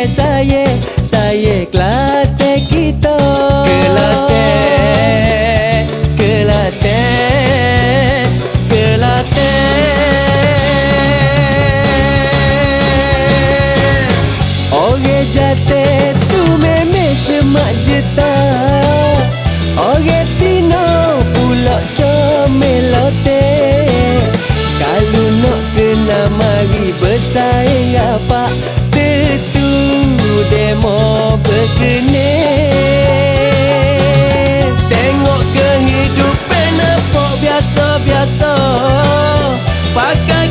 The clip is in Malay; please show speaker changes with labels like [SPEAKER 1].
[SPEAKER 1] saya Kelantan kita.
[SPEAKER 2] Kelantan, Kelantan, Kelantan.
[SPEAKER 1] Orang jatuh tu memang semak jeta, orang tino pula comelote. Kalau nak kena mari bersaing apa, tentu demo berkene. Tengok kehidupan nampak biasa-biasa, pakai